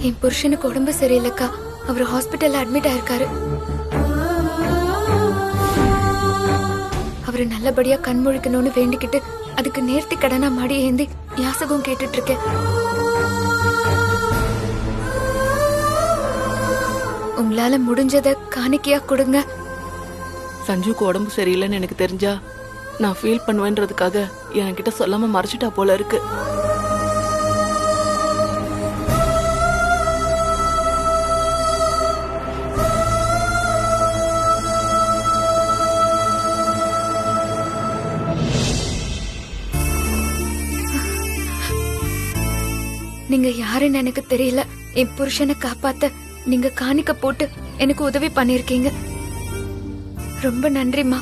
என் புருஷனுக்கு உடம்பு சரியில்லைக்கா. அவர் ஹாஸ்பிட்டல்ல அட்மிட் ஆயிருக்காரு. அவரு நல்லபடியா கண் முழிக்கணும்னு வேண்டிக்கிட்டு அதுக்கு நேர்த்தி கடனா மாடி ஏந்தி யாசகம் கேட்டுட்டு இருக்கேன். உங்களால முடிஞ்சத காணிக்கையா கொடுங்க. சஞ்சுக்கு உடம்பு சரியில்லைன்னு எனக்கு தெரிஞ்சா நான் ஃபீல் பண்ணுவேன்றதுக்காக என்கிட்ட சொல்லாம மறைச்சிட்டா போல இருக்கு. நீங்க யாருன்னு எனக்கு தெரியல. என் புருஷனை காப்பாத்த நீங்க காணிக்க போட்டு எனக்கு உதவி பண்ணிருக்கீங்க. ரொம்ப நன்றிமா.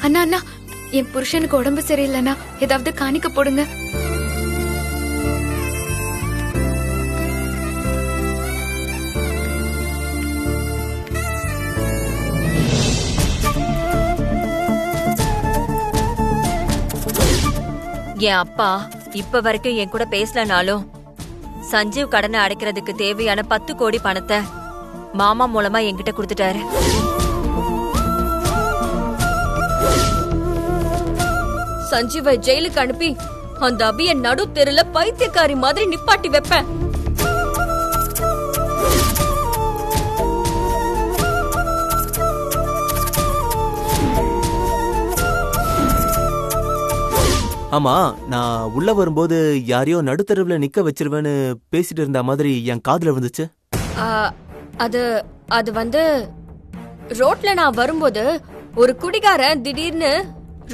அண்ணா அண்ணா, என் புருஷனுக்கு உடம்பு சரியில்லைன்னா ஏதாவது காணிக்க போடுங்க. என் அப்பா இப்ப வரைக்கும் என் கூட பேசலனாலும் சஞ்சீவ் கடனை அடைக்கிறதுக்கு தேவையான 10 கோடி பணத்தை மாமா மூலமா என்கிட்ட கொடுத்துட்டாரு. சஞ்சீவை ஜெயிலுக்கு அனுப்பி அந்த அபிய நடு தெருல பைத்தியக்காரி மாதிரி நிப்பாட்டி வைப்பேன். ஆமா, நான் உள்ள வரும்போது யாரையோ நடுத்தரவுல நிக்க வச்சிருவேன்னு பேசிட்டு இருந்த மாதிரி என் காதுல வந்துச்சு. அது அது வந்து ரோட்ல நான் வரும்போது ஒரு குடிகாரன் திடீர்னு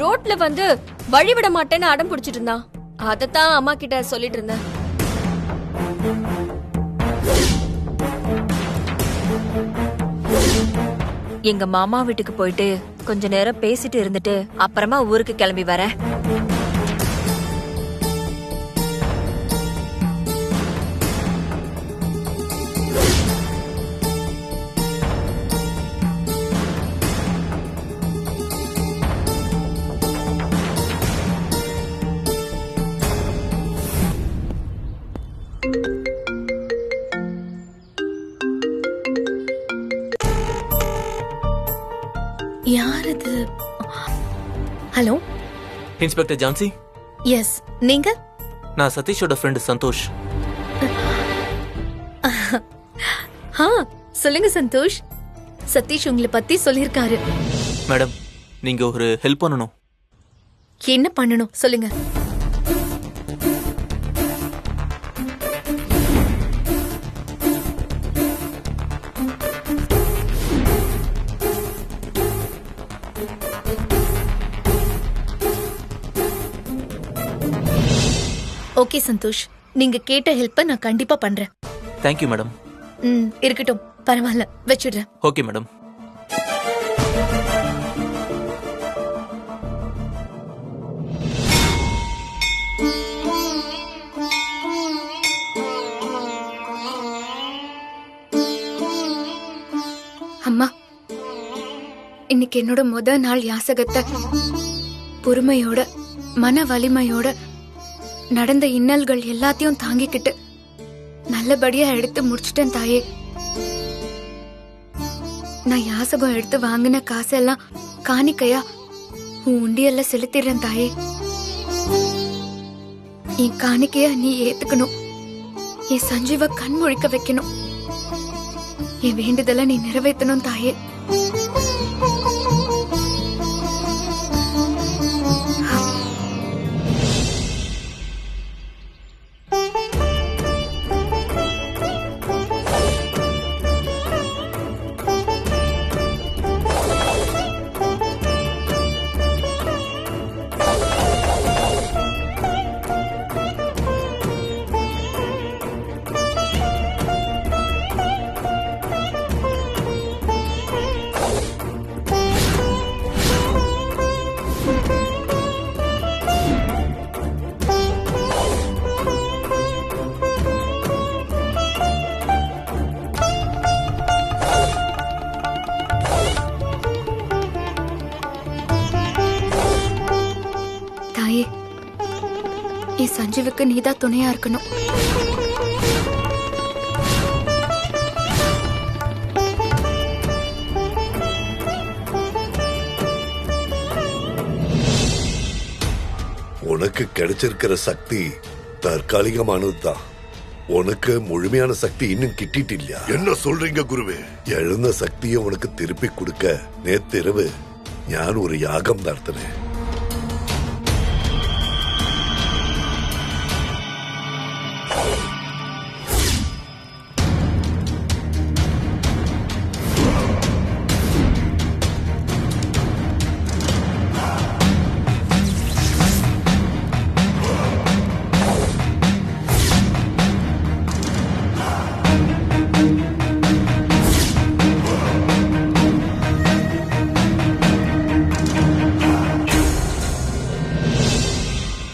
ரோட்ல வந்து வழிவிட மாட்டேன்னு அடம் பிடிச்சிட்டு இருந்தான். அதத்தான் அம்மா கிட்ட சொல்லிட்டு இருந்தேன். எங்க மாமா வீட்டுக்கு போயிட்டு கொஞ்ச நேரம் பேசிட்டு இருந்துட்டு அப்புறமா ஊருக்கு கிளம்பி வரேன். யார் அது? Hello, inspector Jhansi. எஸ், நீங்க? நான் சதீஷோட ஃப்ரெண்ட் சந்தோஷ். சொல்லுங்க சந்தோஷ். சதீஷ் உங்களை பத்தி சொல்லிருக்காரு. மேடம், நீங்க ஒரு ஹெல்ப் பண்ணணும். என்ன பண்ணணும் சொல்லுங்க. ஓகே சந்தோஷ், நீங்க கேட்ட ஹெல்ப்ப நான் கண்டிப்பா பண்றேன். Thank you madam. இருக்கட்டும், பரவாயில்ல, வச்சிடுறேன். Okay madam. அம்மா, இன்னைக்கு என்னோட முதல் நாள் யாசகத்தை பொறுமையோட மன வலிமையோட நடந்த இன்னல்கள் எல்லாத்தையும் தாங்கிக்கிட்டு நல்லபடியா எடுத்து முடிச்சிட்டேன் தாயே. நான் யாசகம் எடுத்து வாங்கின காசெல்லாம் காணிக்கையா உன் உண்டியல்ல செலுத்திடுறேன் தாயே. என் காணிக்கையா நீ ஏத்துக்கணும். என் சஞ்சீவ கண் முழிக்க வைக்கணும். என் வேண்டுதலை நீ நிறைவேற்றணும் தாயே. தாயே, என் சஞ்சீவுக்கு நீதான் துணையா இருக்கணும். உனக்கு கிடைச்சிருக்கிற சக்தி தற்காலிகமானதுதான். உனக்கு முழுமையான சக்தி இன்னும் கிட்டிட்டு இல்லையா? என்ன சொல்றீங்க குருவே? எழுந்த சக்தியை உனக்கு திருப்பி கொடுக்க நேத்திரவு நான் ஒரு யாகம் நடத்தினேன்.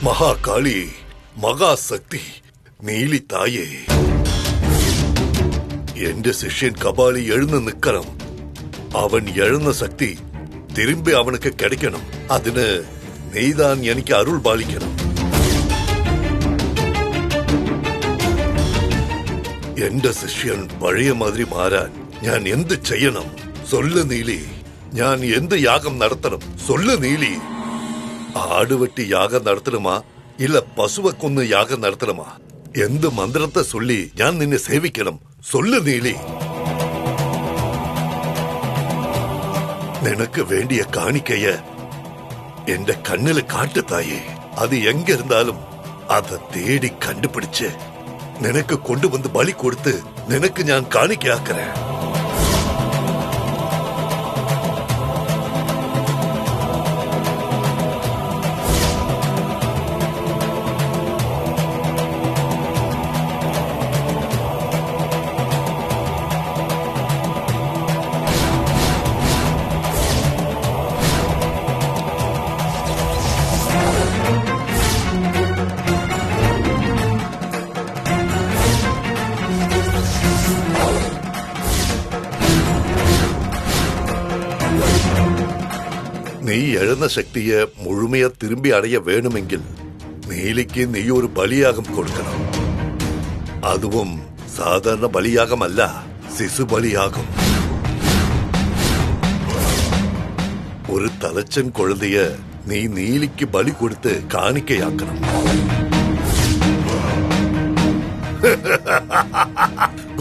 மகா காளி, மகா சக்தி, நீலி தாயே, എന്റെ ശിഷ്യൻ കപാലി എഴുന്ന് നിൽക്കണം. അവൻ എഴുന്ന ശക്തി തിരുമ്പി അവനക്ക് കിടക്കണം. അതിന് നീതാൻ എനിക്ക് അരുൾ പാലിക്കണം. എന്റെ ശിഷ്യൻ പഴയ മാതിരി മാറാൻ ഞാൻ എന്ത് ചെയ്യണം? സൊല്ലു നീലി. ഞാൻ എന്ത് യാഗം നടത്തണം? സൊല്ലു നീലി. ആടുവെട്ടി യാഗം നടത്തണമാ ഇല്ല പശുവെ കൊന്ന് യാഗം നടത്തണമാ? എന്ത് മന്ത്രത്തെ ചൊല്ലി ഞാൻ നിന്നെ സേവിക്കണം? സൊല്ലു നീലി. നിനക്ക് വേണ്ടിയ കാണിക്കയ എന്റെ കണ്ണില് കാട്ടു തായേ. അത് എങ്ക ഇരുന്നാലും അത് തേടി കണ്ടുപിടിച്ച് നിനക്ക് കൊണ്ടുവന്ന് ബലി കൊടുത്ത് നിനക്ക് ഞാൻ കാണിക്കയാക്കറേ. നീ എഴുന്ന ശക്തിയെ മുഴുമയെ തിരുമ്പി അടയ വേണമെങ്കിൽ നീലിക്ക് നീ ഒരു ബലിയാഗം കൊടുക്കണം. അതും സാധാരണ ബലിയാഗമല്ല, ശിശുബലിയാഗം. ഒരു തലച്ചൻ കുഴന്തയെ നീ നീലിക്ക് ബലി കൊടുത്ത് കാണിക്കയാക്കണം.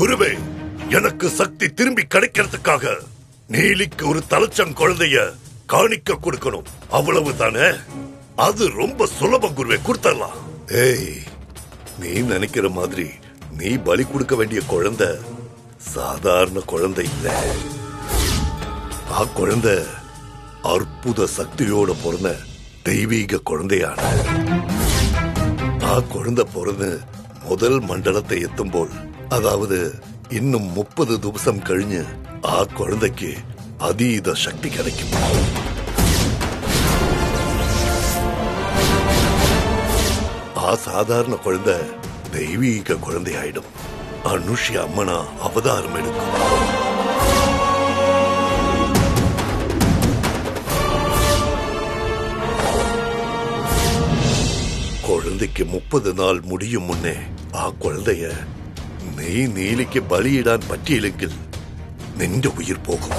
குருவே, எனக்கு சக்தி திரும்பி கிடைக்கிறதுக்காக நீலிக்கு ஒரு தலச்சம் குழந்தைய காணிக்க கொடுக்கணும். அவ்வளவுதானே? அது ரொம்ப சுலபம் குருவே, கொடுத்தரலாம். ஏய், நீ நினைக்கிற மாதிரி நீ பலி கொடுக்க வேண்டிய குழந்தை சாதாரண குழந்தை இல்ல. ஆ குழந்தை அற்புத சக்தியோட பிறந்த தெய்வீக குழந்தையான. ആ കുഴന്ത പിറന്ന് മുതൽ മണ്ഡലത്തെ എത്തുമ്പോൾ, അതായത് ഇന്നും 30 ദിവസം കഴിഞ്ഞ് ആ കുഴന്തയ്ക്ക് അതീത ശക്തി கிடைக்கும். ആ സാധാരണ കുഴന്ത ദൈവീക കുഴന്തയായിടും. അനുഷ്യ അമ്മന അവതാരം എടുക്കും. குழந்தைக்கு 30 நாள் முடியும் முன்னே ആ കുഴന്തയെ നീ നീലിക്ക് ബലിയിടാൻ പറ്റിയില്ലെങ്കിൽ നിന്റെ ഉயிர் போகும்.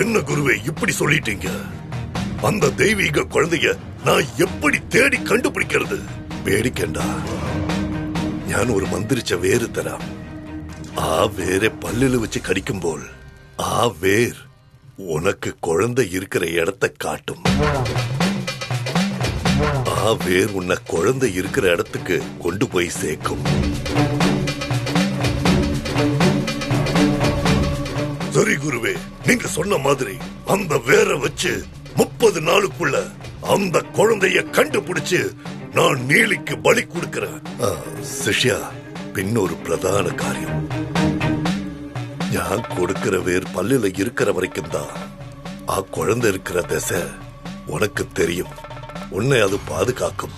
என்ன குருவே இப்படி சொல்லிட்டீங்க? அந்த தெய்வீக குழந்தைய நான் எப்படி தேடி கண்டுபிடிக்கிறது? പേടിക്കണ്ട, ഞാൻ ഒരു മന്ത്രിച്ച വേര് തരാം. ആ വേരെ പല്ലിൽ വെച്ച് കടിക്കുമ്പോൾ ആ വേർ உனக்கு குழந்தை இருக்கிற இடத்தை காட்டும். ஆ வேர் உன்னை குழந்தை இருக்கிற இடத்துக்கு கொண்டு போய் சேர்க்கும். சரி குருவே, நீங்க சொன்ன மாதிரி அந்த வேரை வச்சு 30 நாளுக்குள்ள அந்த குழந்தைய கண்டுபிடிச்சு நான் நீலிக்கு பலி கொடுக்கிறேன். சிஷ்யா, பின்னொரு பிரதான காரியம். ഞാൻ കൊടുக்கிற வேர் பல்லில இருக்கிற வரைக்கும் தான் ஆ குழந்தை இருக்கிற திசை உனக்கு தெரியும். உன்னை அது பாதுகாக்கும்.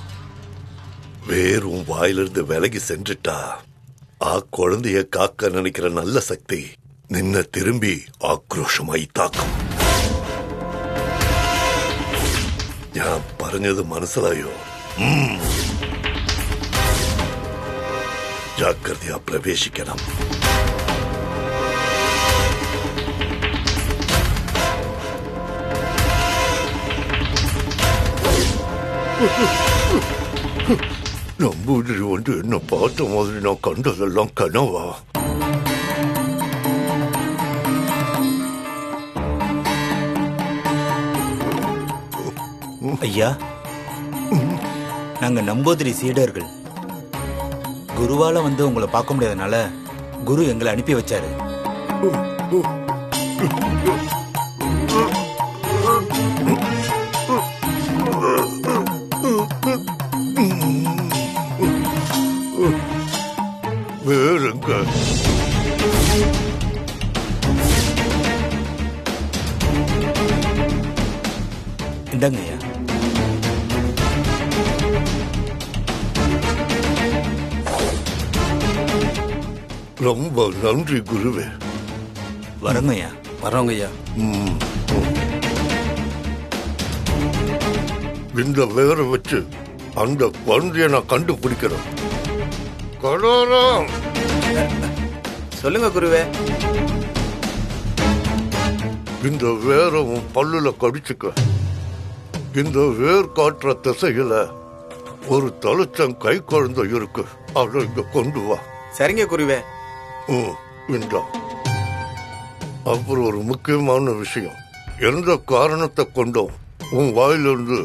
வேர் உன் வாயிலிருந்து விலகி சென்றுட்டா ஆ குழந்தைய காக்க நினைக்கிற நல்ல சக்தி நின்ன திரும்பி ஆக்ரோஷமாய் தாக்கும். ഞാൻ പറഞ്ഞത് മനസ്സിലായോ? ജാഗ്രതയാ പ്രവേശിക്കണം. நம்பூதிரி வந்து என்ன பார்த்த மாதிரி நான் கண்டதெல்லாம் கனவா? ஐயா, நாங்க நம்பூதிரி சீடர்கள். குருவால வந்து உங்களை பார்க்க முடியாதனால குரு எங்களை அனுப்பி வச்சாரு. வேறுங்க இந்தாங்க ஐயா. ரொம்ப நன்றி குருவே. வரங்க ஐயா. வரோங்க ஐயா. இந்த வேற வச்சு அந்த குழந்தைய நான் கண்டுபிடிக்கிறேன். கடாரம் சொல்லுங்க குருவே. இந்த வேற உன் பல்லுல கடிச்சுக்க. இந்த வேர் காட்டுற திசையில ஒரு தளிச்சம் கை குழந்தை இருக்கு. அதை இங்க கொண்டு வா. சரிங்க குருவே. இந்த அப்புறம் ஒரு முக்கியமான விஷயம், எந்த காரணத்தை கொண்டும் உன் வாயிலிருந்து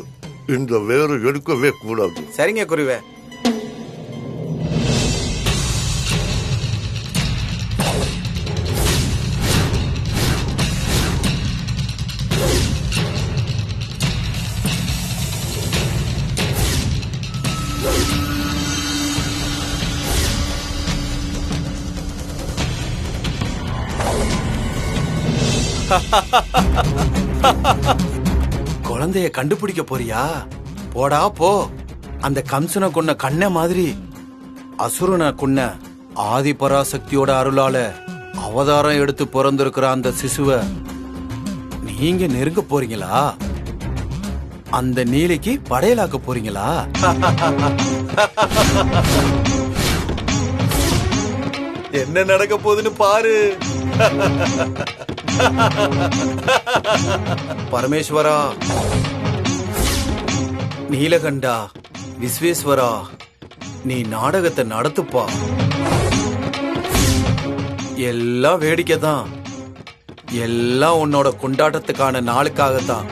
இந்த வேறு எடுக்கவே கூடாது. சரிங்க குருவே. குழந்தைய கண்டுபிடிக்க போறியா? போடா போ. அந்த கம்சனை கொன்ன கண்ண மாதிரி அசுரனை கொன்ன ஆதி பராசக்தியோட அருளால அவதாரம் எடுத்து பிறந்திருக்கிற அந்த சிசுவ நீங்க நெருங்க போறீங்களா? அந்த நீலிக்கு படையலாக்க போறீங்களா? என்ன நடக்க போகுதுன்னு பாரு. பரமேஸ்வரா, நீலகண்டா, விஸ்வேஸ்வரா, நீ நாடகத்தை நடத்துப்பா. எல்லாம் வேடிக்கை தான். எல்லாம் உன்னோட கொண்டாட்டத்துக்கான நாளுக்காகத்தான்.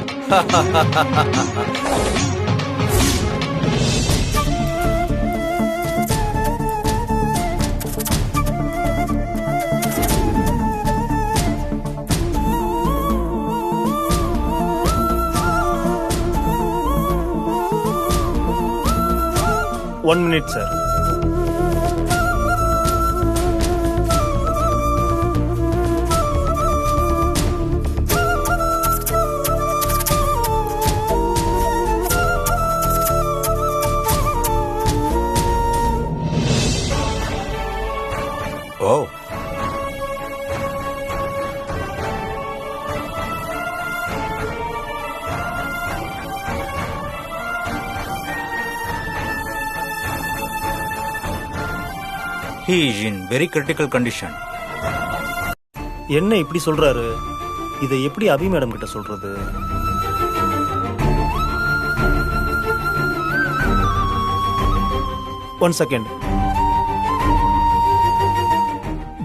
One minute, sir. Oh. He is in very critical condition. என்ன இப்படி சொல்றாரு? இதை எப்படி அபி மேடம் கிட்ட சொல்றது? One second.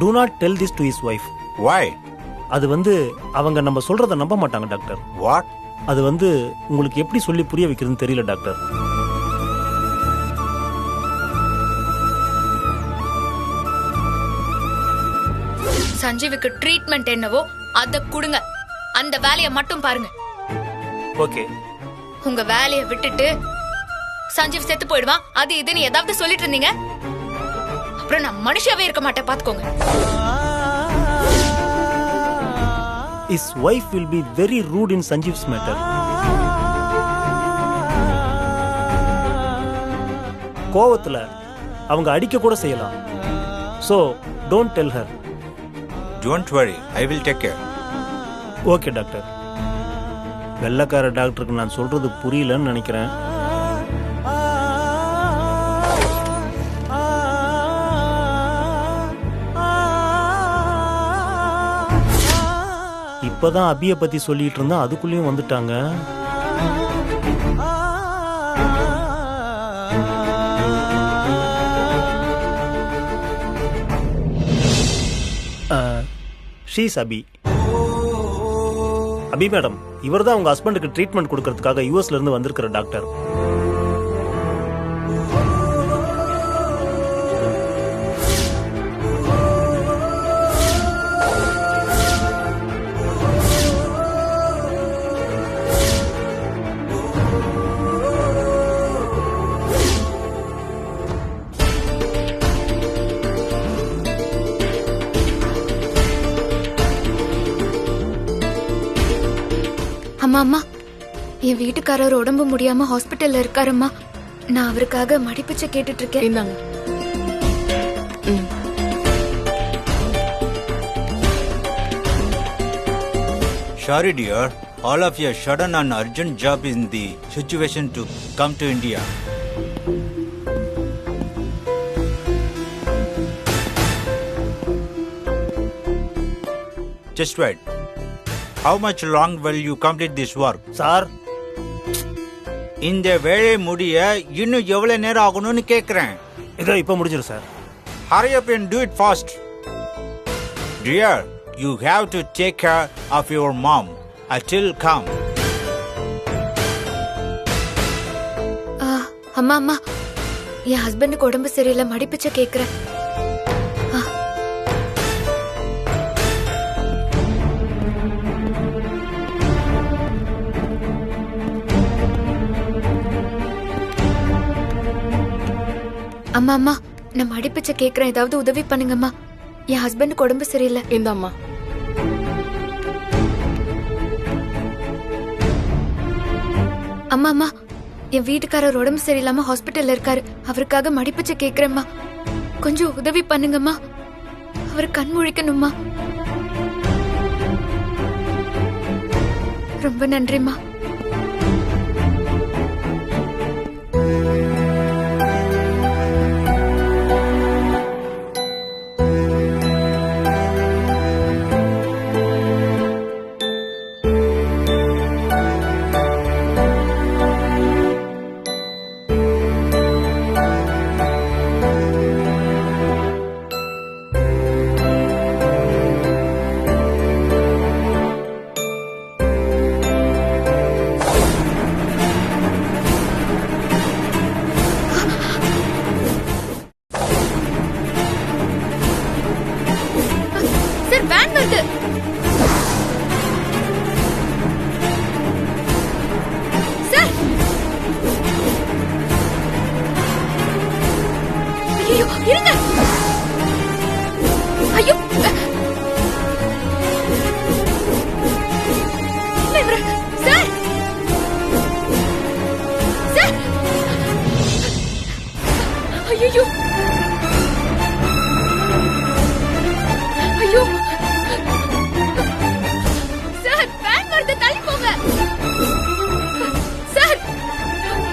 Do not tell this to his wife. Why? அது அவங்க நம்ம சொல்றத நம்ப மாட்டாங்க டாக்டர். What? அது உங்களுக்கு எப்படி சொல்லி புரிய வைக்கிறதுன்னு தெரியல டாக்டர். சஞ்சீவுக்கு ட்ரீட்மெண்ட் என்னவோ அத கொடுங்க. அந்த வேலையை மட்டும் பாருங்க. ஓகே. உங்க வேலையை விட்டுட்டு சஞ்சீவ் செத்து போயிடுவான் அது இதுன்னு ஏதாவது சொல்லிட்டு இருந்தீங்க, அப்புறம் நான் மனுஷாவே இருக்க மாட்டேன் பாத்துக்கோங்க. His wife will be very rude in Sanjeev's matter. கோவத்துல அவங்க அடிக்க கூட செய்யலாம். So don't tell her. Don't worry, I will take care. Okay, doctor. வெள்ளைக்கார டாக்டருக்கு நான் சொல்றது புரியலன்னு நினைக்கிறேன். இப்பதான் அபியை பத்தி சொல்லிட்டு இருந்தா அதுக்குள்ளேயும் வந்துட்டாங்க. ஷீஸ் அபி. அபி மேடம், இவர் தான் உங்க ஹஸ்பண்டுக்கு ட்ரீட்மெண்ட் கொடுக்கறதுக்காக யூஎஸ்ல இருந்து வந்திருக்கிற டாக்டர். அம்மா அம்மா, என் வீட்டுக்காரர் உடம்பு முடியாம ஹாஸ்பிட்டல்ல இருக்காரும்மா. நான் அவருக்காக மடிப்பிச்சை கேட்டுட்டு இருக்கேன். இந்தாங்க. Sorry dear, all of your sudden and urgent job in the situation to come to India. Just wait. How much long will you complete this work? Sir, இந்த வேலை முடிய இன்னும் எவ்வளவு நேரம் ஆகணும்னு கேக்குறேன். இதோ இப்ப முடிஞ்சிரும் sir. Hurry up and do it fast. Dear, you have to take care of your mom until come. அம்மா அம்மா, என் ஹஸ்பண்டுக்கு உடம்பு சரியில்லை, மடிப்பிச்சை கேக்குறேன். அம்மா அம்மா, நான் மடிப்பிச்சை கேக்குறேன், ஏதாவது உதவி பண்ணுங்கம்மா. என் ஹஸ்பண்டுக்கு உடம்பு சரியில்லை. இந்தாம்மா. அம்மா அம்மா, என் வீட்டுக்காரர் உடம்பு சரியில்லாம ஹாஸ்பிட்டல்ல இருக்காரு. அவருக்காக மடிப்பிச்சை கேக்குறேம்மா. கொஞ்சம் உதவி பண்ணுங்கம்மா. அவர் கண் முழிக்கணும்மா. ரொம்ப நன்றிம்மா. சார், வேன் வருது. சார், ஐயோ, இருங்க. ஐயோ, சார், சார், ஐயோ, ஐயோ, சார், வேன் வருது, தள்ளி போங்க. சார்,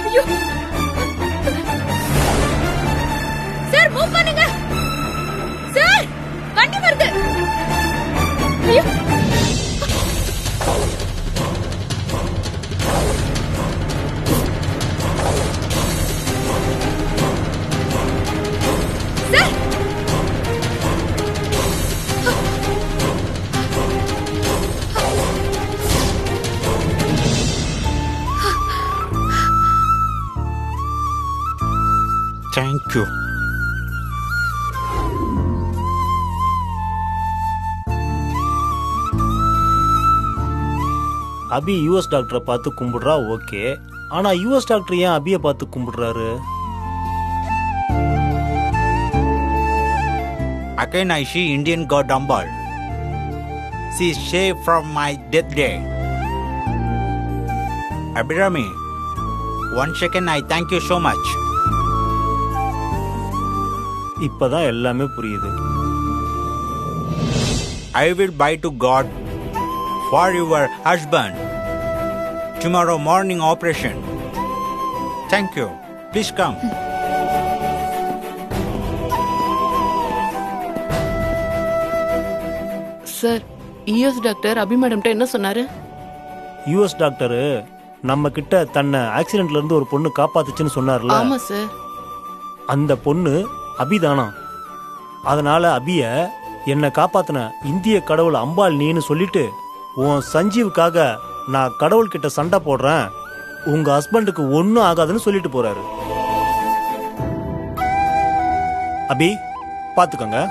ஐயோ, சார், மூவ் பண்ணுங்க. சார், வண்டி வருது. ஐயோ, sir, Thank you. Abhi US டாக்டரை பார்த்து கும்பிடுறா, ஓகே. ஆனா யூஎஸ் டாக்டர் ஏன் அபியை பார்த்து கும்பிடுறாரு? Again I see Indian god Ambal. She is saved from my death day. Abhirami, 1 second, I thank you so much. இப்பதான் எல்லாமே புரியுது. I will buy to God for your husband. tomorrow morning operation. Thank you. Please come. Sir ES doctor Abhi மேடம்கிட்ட என்ன சொன்னாரு? US doctor நம்ம கிட்ட தன்னை ஆக்சிடென்ட்ல இருந்து ஒரு பொண்ணு காப்பாத்துச்சுன்னு சொன்னார்ல, ஆமா சார். அந்த பொண்ணு அபிதானா. அதனால அபிய என்னை காப்பாத்தின இந்திய கடவுள் அம்பாள் நீன்னு சொல்லிட்டு உன் சஞ்சீவுக்காக நான் கடவுள்கிட்ட சண்டை போடுறேன், உங்க ஹஸ்பண்டுக்கு ஒன்னும் ஆகாதுன்னு சொல்லிட்டு போறாரு. அபி பாத்துக்கோங்க.